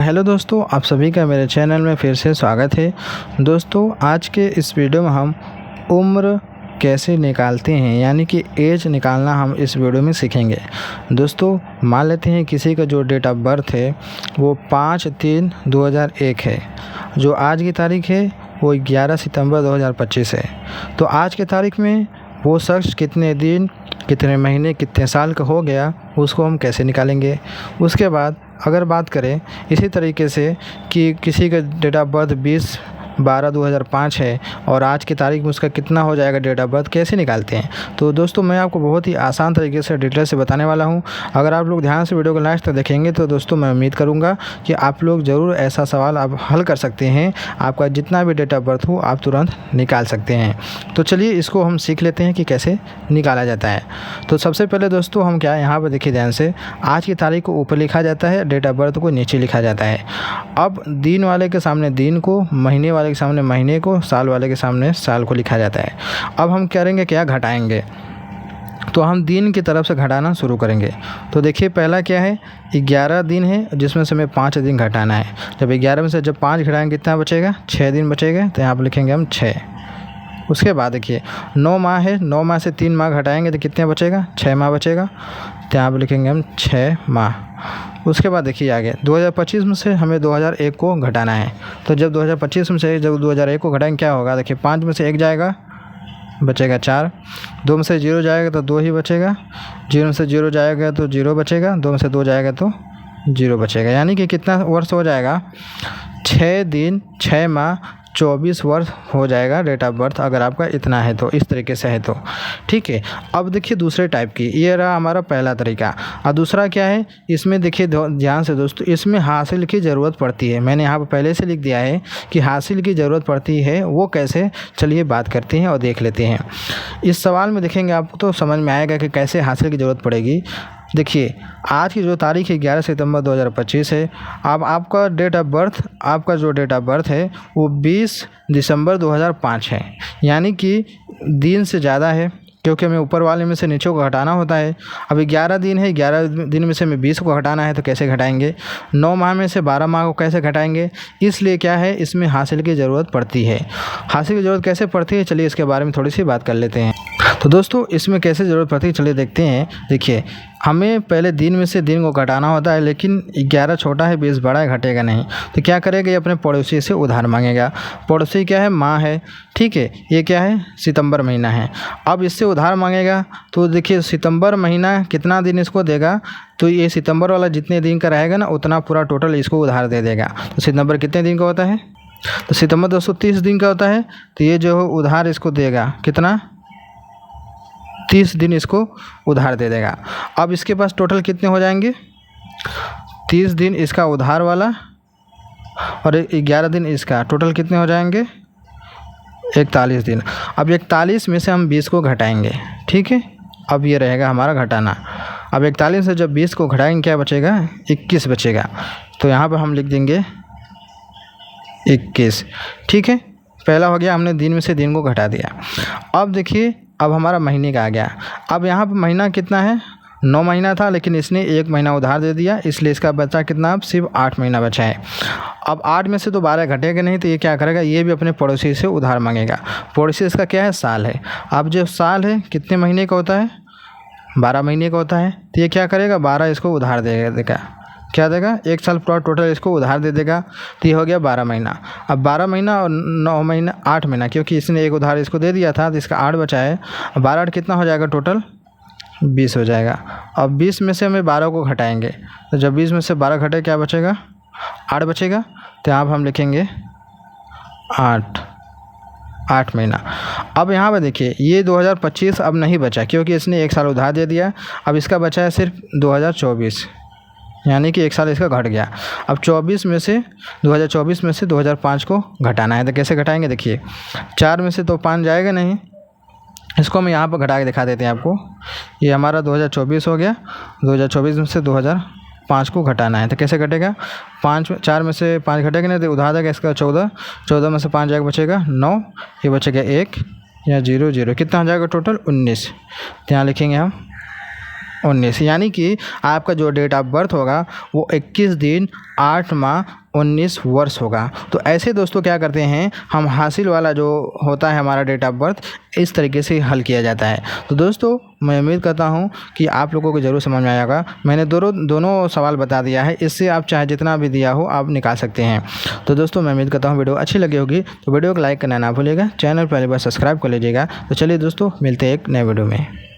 Hello दोस्तों, आप सभी का मेरे चैनल में फिर से स्वागत है। दोस्तों, आज के इस वीडियो में हम उम्र कैसे निकालते हैं यानी कि एज निकालना हम इस वीडियो में सीखेंगे। दोस्तों, मान लेते हैं किसी का जो डेट ऑफ बर्थ है वो 5/3/2001 है। जो आज की तारीख है वो 11 सितंबर 2025 है। तो आज की तारीख में वो शख्स कितने दिन, कितने महीने, कितने साल का हो गया, उसको हम कैसे निकालेंगे। उसके बाद अगर बात करें इसी तरीके से कि किसी का डेट ऑफ बर्थ 20/12/2005 है और आज की तारीख में उसका कितना हो जाएगा डेट ऑफ बर्थ, कैसे निकालते हैं। तो दोस्तों, मैं आपको बहुत ही आसान तरीके से डिटेल से बताने वाला हूं। अगर आप लोग ध्यान से वीडियो को लास्ट तक देखेंगे तो दोस्तों मैं उम्मीद करूंगा कि आप लोग ज़रूर ऐसा सवाल आप हल कर सकते हैं। आपका जितना भी डेट ऑफ बर्थ हो आप तुरंत निकाल सकते हैं। तो चलिए इसको हम सीख लेते हैं कि कैसे निकाला जाता है। तो सबसे पहले दोस्तों हम क्या, यहाँ पर देखिए ध्यान से, आज की तारीख को ऊपर लिखा जाता है, डेट ऑफ बर्थ को नीचे लिखा जाता है। अब दिन वाले के सामने दिन को, महीने वाले के सामने महीने को, साल वाले के सामने साल को लिखा जाता है। अब हम करेंगे क्या, घटाएंगे। तो हम दिन की तरफ से घटाना शुरू करेंगे। तो देखिए पहला क्या है, 11 दिन है जिसमें से हमें 5 दिन घटाना है। जब 11 में से जब 5 घटाएंगे कितना बचेगा, 6 दिन बचेगा। तो यहाँ पर लिखेंगे हम 6। उसके बाद देखिए 9 माह है, 9 माह से 3 माह घटाएंगे तो कितने बचेगा, 6 माह बचेगा। तो यहाँ पर लिखेंगे हम 6 माह। उसके बाद देखिए आगे 2025 में से हमें 2001 को घटाना है। तो जब 2025 में से जब 2001 को घटाएंगे क्या होगा, देखिए 5 में से 1 जाएगा, बचेगा 4। 2 में से 0 जाएगा तो 2 ही बचेगा। 0 में से 0 जाएगा तो 0 बचेगा। 2 में से 2 जाएगा तो 0 बचेगा। यानी कि कितना वर्ष हो जाएगा, 6 दिन 6 माह 24 वर्ष हो जाएगा डेट ऑफ बर्थ, अगर आपका इतना है तो, इस तरीके से है तो ठीक है। अब देखिए दूसरे टाइप की, ये रहा हमारा पहला तरीका। और दूसरा क्या है, इसमें देखिए ध्यान से दोस्तों, इसमें हासिल की ज़रूरत पड़ती है। मैंने यहाँ पर पहले से लिख दिया है कि हासिल की ज़रूरत पड़ती है। वो कैसे, चलिए बात करते हैं और देख लेते हैं। इस सवाल में देखेंगे आपको तो समझ में आएगा कि कैसे हासिल की ज़रूरत पड़ेगी। देखिए आज की जो तारीख है 11 सितंबर 2025 है। अब आपका डेट ऑफ बर्थ, आपका जो डेट ऑफ बर्थ है वो 20 दिसंबर 2005 है। यानी कि दिन से ज़्यादा है, क्योंकि हमें ऊपर वाले में से नीचे को घटाना होता है। अब 11 दिन है, 11 दिन में से हमें 20 को घटाना है, तो कैसे घटाएंगे। 9 माह में से 12 माह को कैसे घटाएंगे। इसलिए क्या है, इसमें हासिल की ज़रूरत पड़ती है। हासिल की ज़रूरत कैसे पड़ती है, चलिए इसके बारे में थोड़ी सी बात कर लेते हैं। तो दोस्तों इसमें कैसे ज़रूरत पड़ती है, चलिए देखते हैं। देखिए हमें पहले दिन में से दिन को घटाना होता है, लेकिन 11 छोटा है, 20 बड़ा है, घटेगा नहीं। तो क्या करेगा, ये अपने पड़ोसी से उधार मांगेगा। पड़ोसी क्या है, माँ है, ठीक है। ये क्या है, सितंबर महीना है। अब इससे उधार मांगेगा तो देखिए सितंबर महीना कितना दिन इसको देगा, तो ये सितंबर वाला जितने दिन का रहेगा ना उतना पूरा टोटल इसको उधार दे देगा। तो सितंबर कितने दिन का होता है, तो सितंबर 230 दिन का होता है। तो ये जो उधार इसको देगा कितना, 30 दिन इसको उधार दे देगा। अब इसके पास टोटल कितने हो जाएंगे, 30 दिन इसका उधार वाला और 11 दिन इसका, टोटल कितने हो जाएंगे, 41 दिन। अब 41 में से हम 20 को घटाएंगे, ठीक है। अब ये रहेगा हमारा घटाना। अब 41 से जब 20 को घटाएंगे क्या बचेगा, 21 बचेगा। तो यहाँ पर हम लिख देंगे 21, ठीक है। पहला हो गया, हमने दिन में से दिन को घटा दिया। अब देखिए अब हमारा महीने का आ गया। अब यहाँ पर महीना कितना है, 9 महीना था, लेकिन इसने 1 महीना उधार दे दिया, इसलिए इसका बचा कितना, अब सिर्फ 8 महीना बचा है। अब 8 में से तो 12 घटेगा नहीं, तो ये क्या करेगा, ये भी अपने पड़ोसी से उधार मांगेगा। पड़ोसी इसका क्या है, साल है। अब जो साल है कितने महीने का होता है, 12 महीने का होता है। तो ये क्या करेगा, 12 इसको उधार देगा। क्या देगा, 1 साल पूरा टोटल इसको उधार दे देगा। तो ये हो गया 12 महीना। अब 12 महीना और 9 महीना 8 महीना, क्योंकि इसने एक उधार इसको दे दिया था तो इसका 8 बचा है। 12 8 कितना हो जाएगा, टोटल 20 हो जाएगा। अब 20 में से हमें 12 को घटाएंगे, तो जब 20 में से 12 घटे क्या बचेगा, 8 बचेगा। तो यहाँ पर हम लिखेंगे 8 महीना। अब यहाँ पर देखिए ये 2025 अब नहीं बचा, क्योंकि इसने 1 साल उधार दे दिया। अब इसका बचा है सिर्फ 2024, यानी कि 1 साल इसका घट गया। अब 2024 में से 2005 को घटाना है। तो कैसे घटाएंगे, देखिए 4 में से तो 5 जाएगा नहीं, इसको हम यहाँ पर घटा के दिखा देते हैं आपको। ये हमारा 2024 हो गया, 2024 में से 2005 को घटाना है। तो कैसे घटेगा, 4 में से 5 घटेगा नहीं, तो उधार देगा इसका 14 में से 5 जाएगा, बचेगा 9, ये बचेगा 1 या 0 0, कितना हो जाएगा टोटल 19। तो यहाँ लिखेंगे हम 19, यानी कि आपका जो डेट ऑफ बर्थ होगा वो 21 दिन 8 माह 19 वर्ष होगा। तो ऐसे दोस्तों क्या करते हैं, हम हासिल वाला जो होता है हमारा डेट ऑफ बर्थ इस तरीके से हल किया जाता है। तो दोस्तों मैं उम्मीद करता हूँ कि आप लोगों को ज़रूर समझ में आएगा। मैंने दोनों सवाल बता दिया है, इससे आप चाहे जितना भी दिया हो आप निकाल सकते हैं। तो दोस्तों मैं उम्मीद करता हूँ वीडियो अच्छी लगी होगी, तो वीडियो को लाइक करना ना भूलिएगा, चैनल पहली बार सब्सक्राइब कर लीजिएगा। तो चलिए दोस्तों मिलते हैं एक नए वीडियो में।